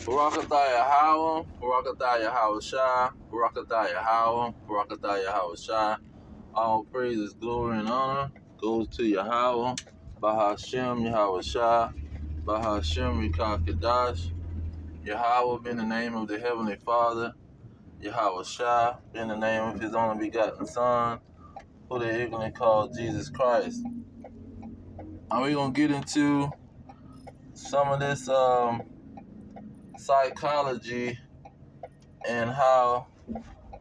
Barakatha Yahweh, Barakatha Yahweh Shai, Barakatha Yahweh, Barakatha Yahweh Shai. All praises, glory, and honor goes to Yahweh, Bahashem Yahweh Shai, Bahashem Yikah Kadash. Yahweh being the name of the Heavenly Father, Yahweh Shai being the name of His only begotten Son, who they ignorantly call Jesus Christ. And we're going to get into some of this psychology and how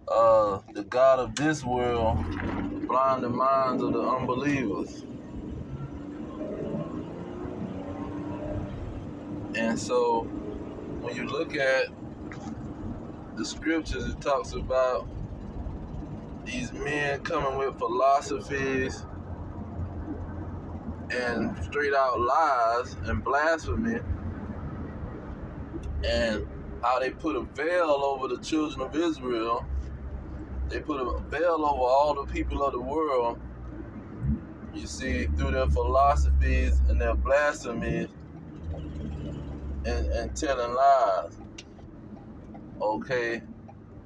the God of this world blind the minds of the unbelievers. And so when you look at the scriptures, it talks about these men coming with philosophies and straight out lies and blasphemy, and how they put a veil over the children of Israel. They put a veil over all the people of the world, you see, through their philosophies and their blasphemies and telling lies. Okay?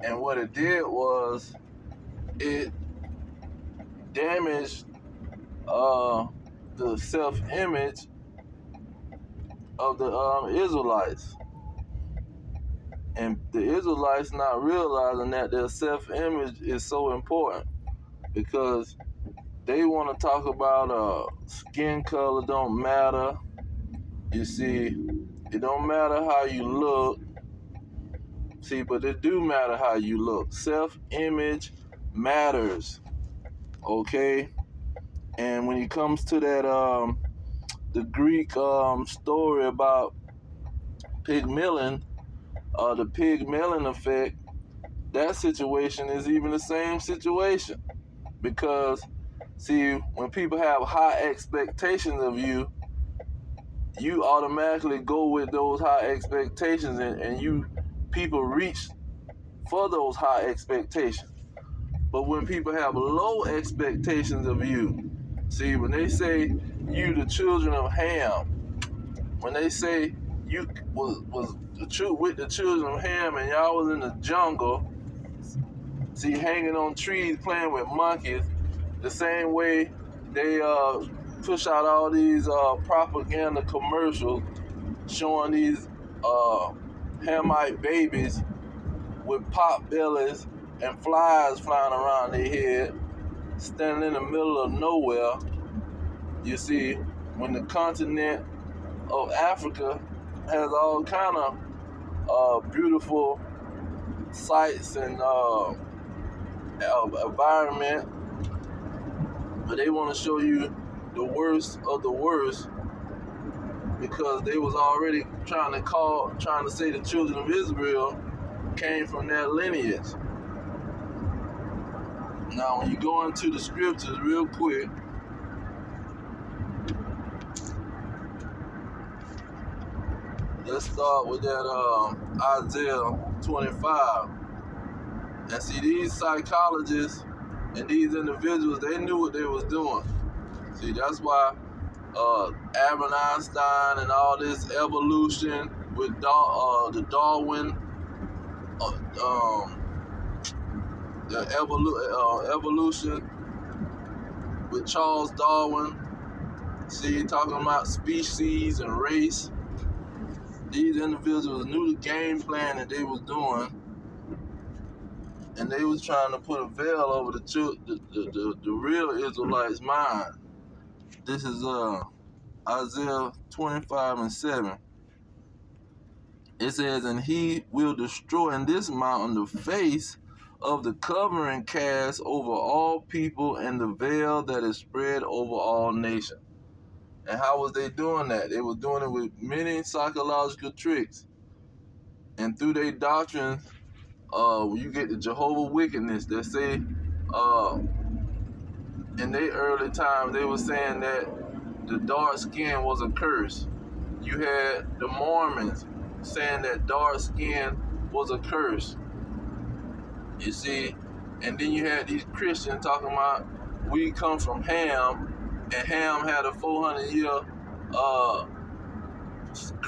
And what it did was it damaged the self-image of the Israelites. And the Israelites not realizing that their self-image is so important, because they want to talk about skin color don't matter. You see, it don't matter how you look. See, but it do matter how you look. Self-image matters, okay? And when it comes to that, the Greek story about Pygmalion, the Pygmalion effect, that situation is even the same situation. Because, see, when people have high expectations of you, you automatically go with those high expectations, and people reach for those high expectations. But when people have low expectations of you, see, when they say you the children of Ham, when they say you was with the children of Ham and y'all was in the jungle, see, hanging on trees, playing with monkeys, the same way they push out all these propaganda commercials showing these Hamite babies with pot bellies and flies flying around their head, standing in the middle of nowhere. You see, when the continent of Africa has all kind of beautiful sights and environment, but they want to show you the worst of the worst, because they was already trying to say the children of Israel came from that lineage. Now, when you go into the scriptures real quick, let's start with that Isaiah 25. And see, these psychologists and these individuals, they knew what they was doing. See, that's why Albert Einstein and all this evolution with the Darwin, the evolution with Charles Darwin, see, talking about species and race. These individuals knew the game plan that they was doing, and they was trying to put a veil over the real Israelites' mind. This is Isaiah 25:7. It says, "And he will destroy in this mountain the face of the covering cast over all people, and the veil that is spread over all nations." And how was they doing that? They were doing it with many psychological tricks. And through their doctrines, you get the Jehovah wickedness that say, in their early times, they were saying that the dark skin was a curse. You had the Mormons saying that dark skin was a curse. You see, and then you had these Christians talking about we come from Ham, and Ham had a 400-year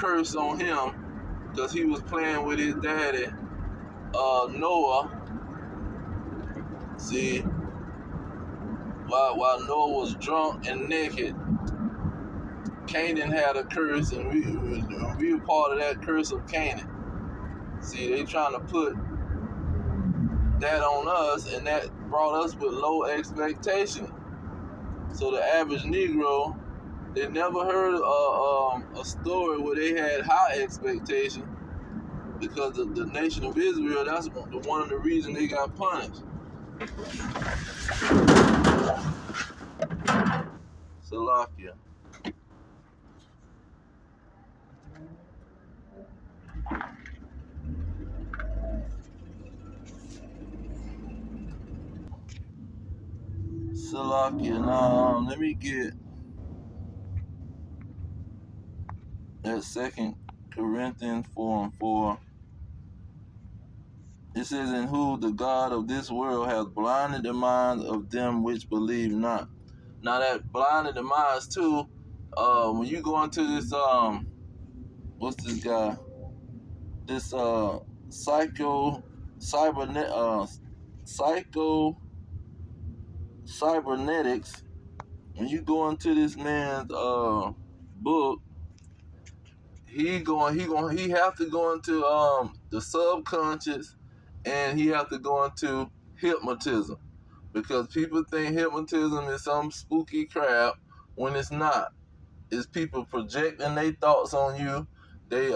curse on him because he was playing with his daddy, Noah. See, while Noah was drunk and naked, Canaan had a curse, and we were part of that curse of Canaan. See, they trying to put that on us, and that brought us with low expectation. So the average Negro, they never heard a story where they had high expectation, because the nation of Israel, that's one of the reasons they got punished. Salakia. Salakia. Now, let me get that 2 Corinthians 4:4. It says, "In who the God of this world hath blinded the minds of them which believe not." Now that blinded the minds too. When you go into this, what's this guy? This PsychoCybernetics. When you go into this man's book, he have to go into the subconscious, and he have to go into hypnotism, because people think hypnotism is some spooky crap when it's not. It's people projecting their thoughts on you. They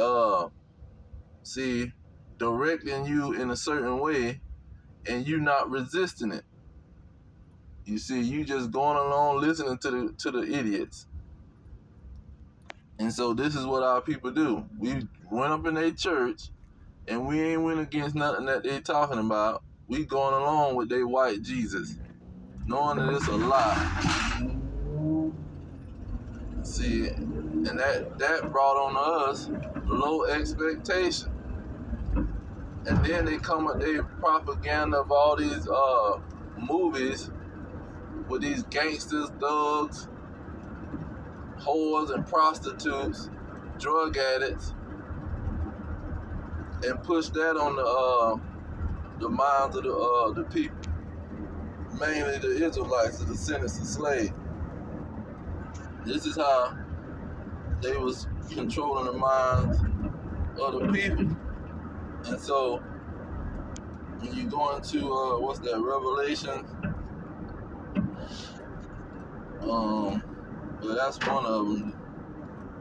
see, directing you in a certain way, and you not resisting it. You see, you just going along listening to the idiots. And so this is what our people do. We went up in their church, and we ain't went against nothing that they talking about. We going along with their white Jesus, knowing that it's a lie. See, and that brought on us low expectation. And then they come with their propaganda of all these movies with these gangsters, thugs, whores, and prostitutes, drug addicts, and push that on the minds of the people, mainly the Israelites, the descendants of slaves. This is how they was controlling the minds of the people. And so when you go into what's that, Revelation, but that's one of them.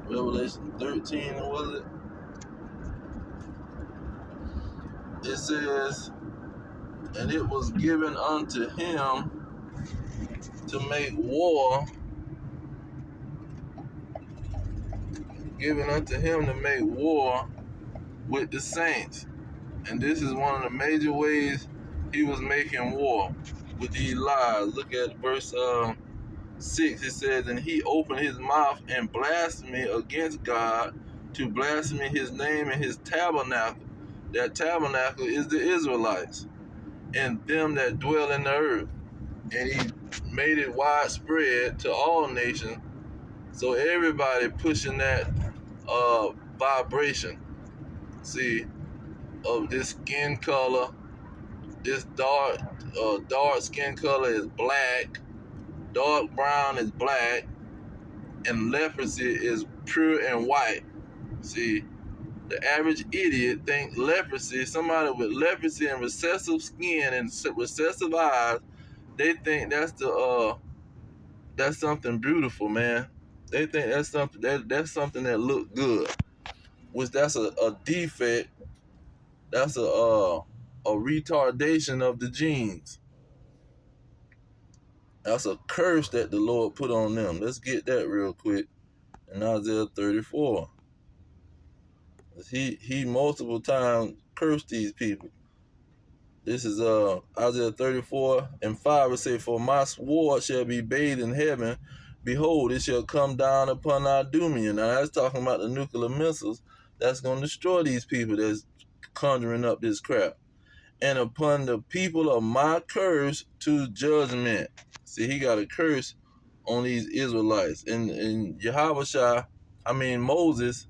Revelation 13, was it? It says, "And it was given unto him to make war." Given unto him to make war with the saints. And this is one of the major ways he was making war, with these lies. Look at verse 6. It says, "And he opened his mouth and blasphemy against God, to blaspheme his name and his tabernacle." That tabernacle is the Israelites and them that dwell in the earth. And he made it widespread to all nations, so everybody pushing that vibration. See, of this skin color, this dark skin color is black, dark brown is black, and leprosy is pure and white. See, the average idiot think leprosy, somebody with leprosy and recessive skin and recessive eyes, they think that's something beautiful, man. They think that's something that look good, which that's a defect. That's a retardation of the genes. That's a curse that the Lord put on them. Let's get that real quick in Isaiah 34. He multiple times cursed these people. This is Isaiah 34:5. It say, "For my sword shall be bathed in heaven. Behold, it shall come down upon Idumea." Now that's talking about the nuclear missiles that's going to destroy these people that's conjuring up this crap. "And upon the people of my curse to judgment." See, he got a curse on these Israelites. And Moses,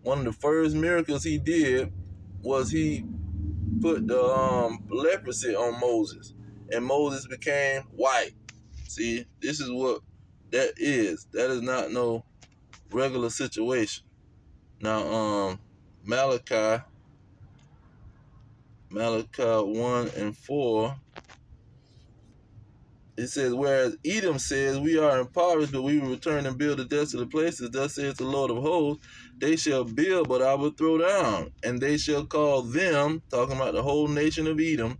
one of the first miracles he did was he put the leprosy on Moses, and Moses became white. See, this is what that is. That is not no regular situation. Now, Malachi 1:4, it says, whereas Edom says, we are impoverished, but we will return and build the desolate places. Thus says the Lord of hosts, they shall build, but I will throw down. And they shall call them, talking about the whole nation of Edom,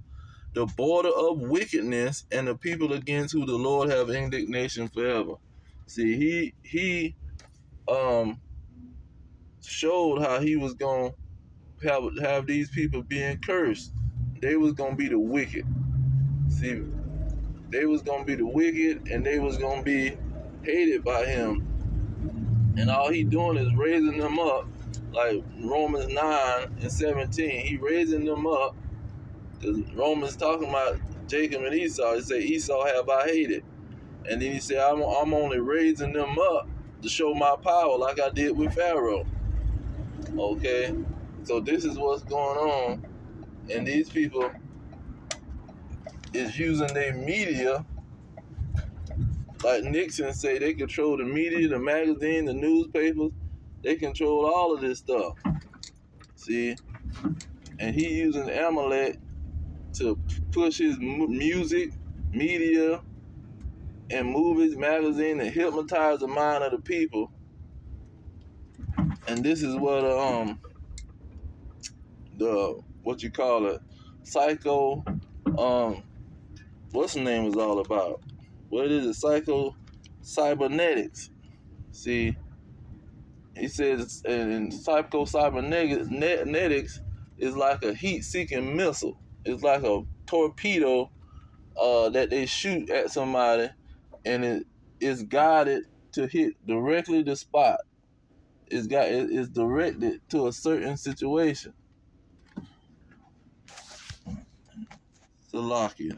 the border of wickedness, and the people against who the Lord have indignation forever. See, he showed how he was going to have these people being cursed. They was going to be the wicked. See, they was going to be the wicked, and they was going to be hated by him. And all he doing is raising them up, like Romans 9:17. He raising them up, because Romans talking about Jacob and Esau. He said, Esau have I hated. And then he said, I'm only raising them up to show my power like I did with Pharaoh. Okay? So this is what's going on. And these people is using their media, like Nixon say, they control the media, the magazine, the newspapers. They control all of this stuff. See? And he using ALOT to push his music, media, and movies, magazine, and hypnotize the mind of the people. And this is what the what you call it, psycho what's the name is all about. What is it? PsychoCybernetics. See, he says in PsychoCybernetics is like a heat-seeking missile. It's like a torpedo that they shoot at somebody, and it is guided to hit directly the spot. It's directed to a certain situation. Salakia.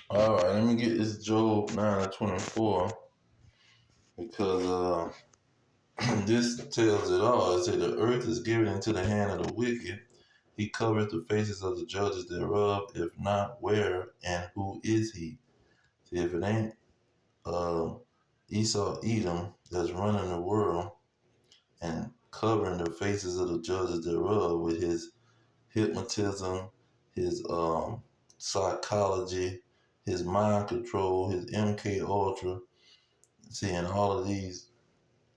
All right, let me get this Job 9:24, because this tells it all. It said, the earth is given into the hand of the wicked. He covereth the faces of the judges thereof. If not, where and who is he? See, if it ain't Esau, Edom, that's running the world and covering the faces of the judges thereof with his hypnotism, his psychology, his mind control, his MK Ultra, seeing all of these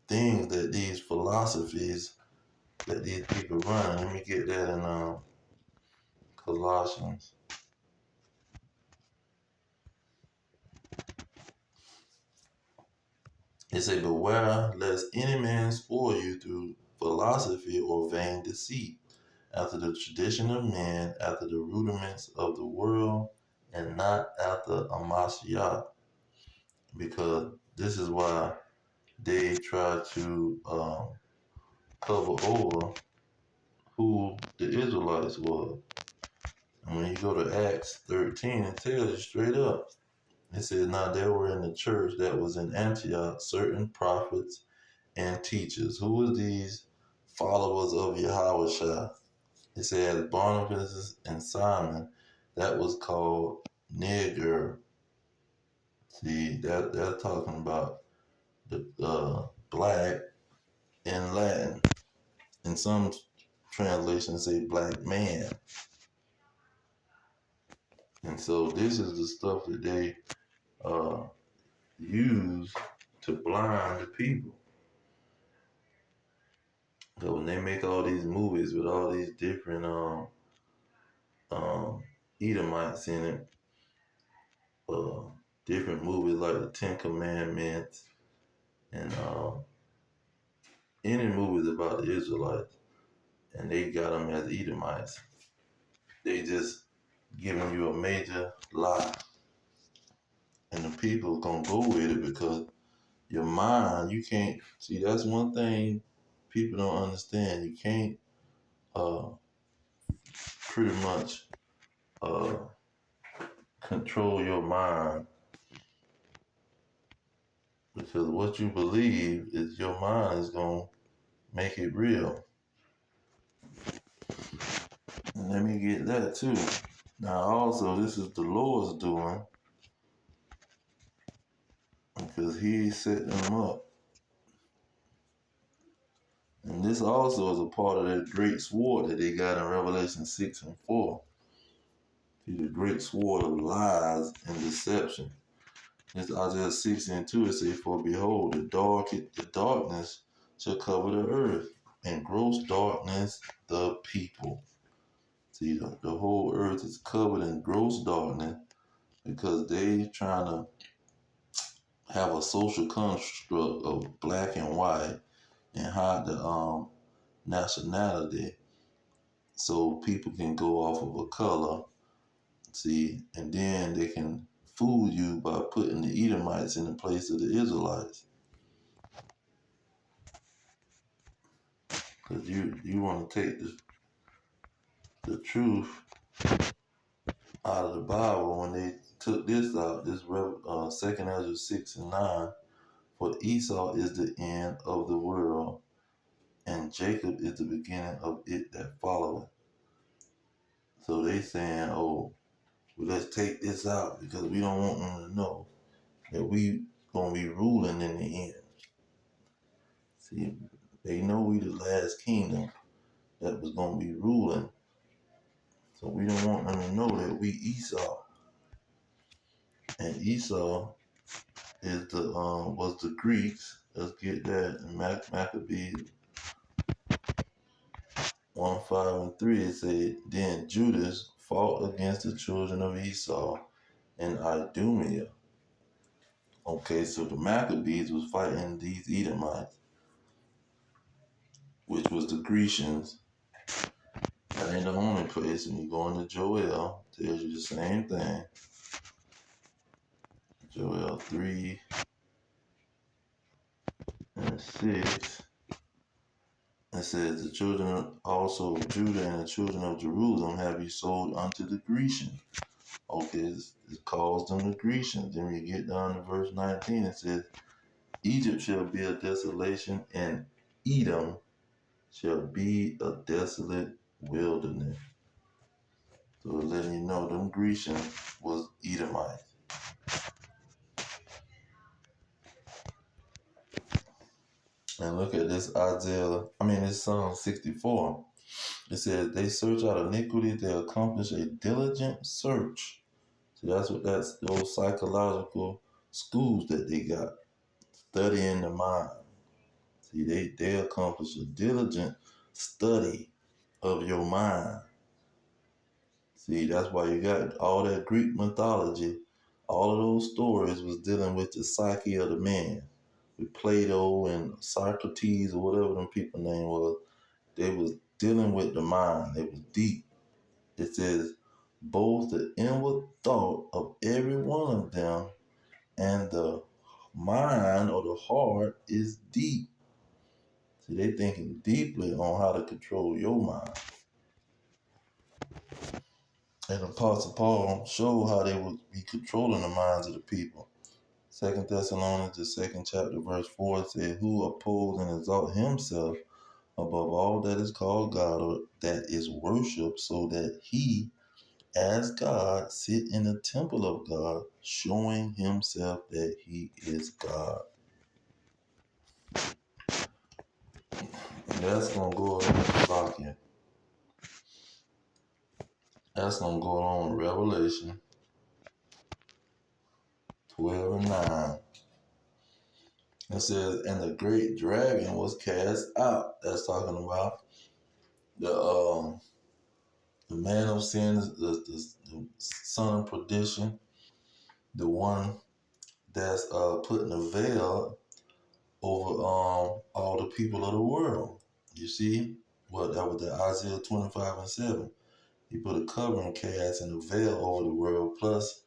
things, that these philosophies that these people run. Let me get that in Colossians. It say, beware lest any man spoil you through philosophy or vain deceit, after the tradition of men, after the rudiments of the world, and not after Amashiach. Because this is why they try to cover over who the Israelites were. And when you go to Acts 13, it tells you straight up. It says, now there were in the church that was in Antioch certain prophets and teachers. Who were these followers of Yahweh? It says Barnabas and Simon, that was called Niger. See, they're talking about the black in Latin. In some translations say black man. And so this is the stuff that they use to blind the people. So when they make all these movies with all these different Edomites in it, different movies like the Ten Commandments, and any movies about the Israelites, and they got them as Edomites, they just giving you a major lie, and the people gonna go with it because your mind, you can't see. That's one thing people don't understand. You can't pretty much control your mind Because what you believe is your mind is going to make it real. And let me get that too. Now also, this is the Lord's doing, because he set them up. And this also is a part of that great sword that they got in Revelation 6 and 4. See, the great sword of lies and deception. It's Isaiah 6 and 2. It says, "For behold, the darkness shall cover the earth, and gross darkness the people." See, the whole earth is covered in gross darkness because they trying to have a social construct of black and white and hide the nationality so people can go off of a color, see, and then they can fool you by putting the Edomites in the place of the Israelites. Because you want to take the truth out of the Bible. When they took this out, this 2nd Ezra 6 and 9, "For Esau is the end of the world, and Jacob is the beginning of it that followeth." So they saying, oh, well, let's take this out because we don't want them to know that we going to be ruling in the end. See, they know we the last kingdom that was going to be ruling. So we don't want them to know that we Esau. And Esau is was the Greeks. Let's get that in Maccabees 1, 5, and 3. It said, "Then Judas fought against the children of Esau in Idumea." Okay, so the Maccabees was fighting these Edomites, which was the Grecians. That ain't the only place. When you go into Joel, it tells you the same thing. Joel 3 and 6. It says, "The children also of Judah and the children of Jerusalem have you sold unto the Grecians." Okay, it calls them the Grecians. Then we get down to verse 19. It says, "Egypt shall be a desolation, and Edom shall be a desolate wilderness." So letting you know them Grecians was Edomites. And look at this this Psalm 64. It says, "They search out iniquity, they accomplish a diligent search." See, that's those psychological schools that they got, studying the mind. See, they accomplish a diligent study of your mind. See, that's why you got all that Greek mythology. All of those stories was dealing with the psyche of the man. With Plato and Socrates or whatever them people name was, they was dealing with the mind. It was deep. It says, "Both the inward thought of every one of them and the mind or the heart is deep." See, they thinking deeply on how to control your mind. And Apostle Paul showed how they would be controlling the minds of the people. 2 Thessalonians, the 2nd chapter, verse 4 said, "Who oppose and exalt himself above all that is called God or that is worshipped, so that he, as God, sit in the temple of God, showing himself that he is God." And that's going to go on That's going to go on in Revelation 12 and 9. It says, "And the great dragon was cast out." That's talking about the man of sin, the son of perdition, the one that's putting a veil over all the people of the world. You see? Well, that was the Isaiah 25 and 7. He put a covering cast and a veil over the world. Plus,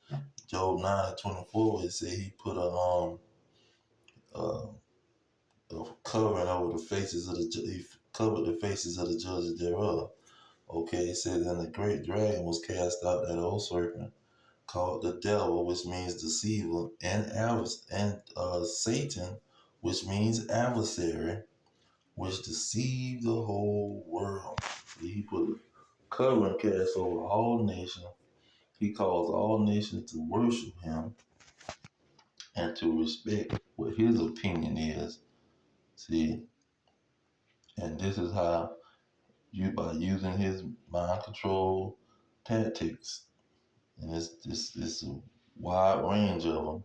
Job 9 and 24, it said he put a covering over the faces of he covered the faces of the judges thereof. Okay, it says, "And the great dragon was cast out, that old serpent, called the devil, which means deceiver, and Satan, which means adversary, which deceived the whole world. He put a covering cast over all nations. He calls all nations to worship him and to respect what his opinion is. See, and this is how by using his mind control tactics, and it's a wide range of them,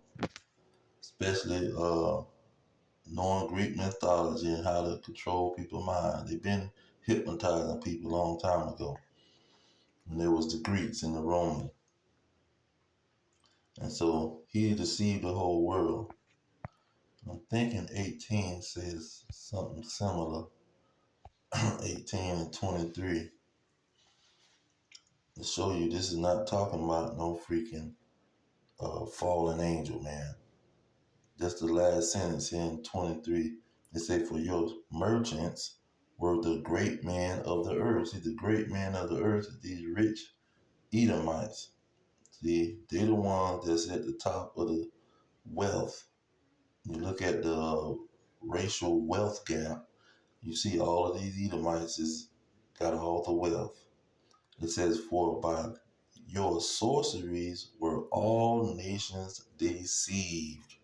especially knowing Greek mythology and how to control people's mind. They've been hypnotizing people a long time ago. And there was the Greeks and the Romans. And so he deceived the whole world. I'm thinking 18 says something similar. 18 and 23. To show you this is not talking about no freaking fallen angel, man. Just the last sentence here in 23. It say, for your merchants were the great men of the earth. See, the great men of the earth are these rich Edomites. See, they're the ones that's at the top of the wealth. You look at the racial wealth gap, you see all of these Edomites has got all the wealth. It says, for by your sorceries were all nations deceived.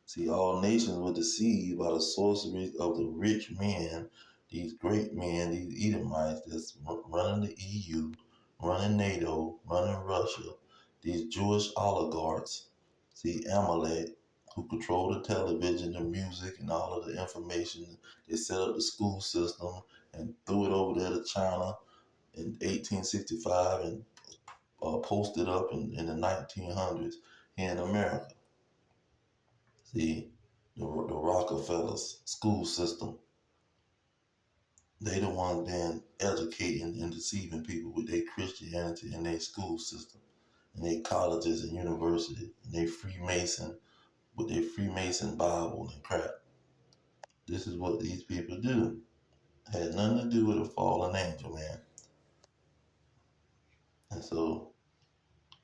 See, all nations were deceived by the sorceries of the rich men, these great men, these Edomites that's running the EU, running NATO, running Russia, these Jewish oligarchs. See, ALOT, who control the television, the music, and all of the information. They set up the school system and threw it over there to China in 1865 and posted up in the 1900s here in America. See, the Rockefellers school system. They the ones been educating and deceiving people with their Christianity and their school system, and their colleges and universities, and their Freemason with their Freemason Bible and crap. This is what these people do. Had nothing to do with a fallen angel, man. And so,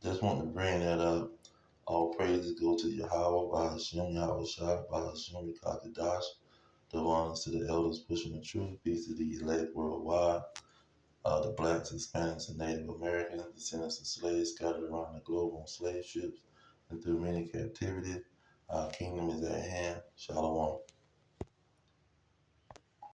just want to bring that up. All praises go to Yahweh, Bahashem, Yahweh Shai, Bahashem, Kakadash. Divines to the elders pushing the truth. Peace to the elect worldwide. The blacks, Hispanics, and Native Americans, descendants of slaves scattered around the globe on slave ships and through many captivities. Our kingdom is at hand. Shalom.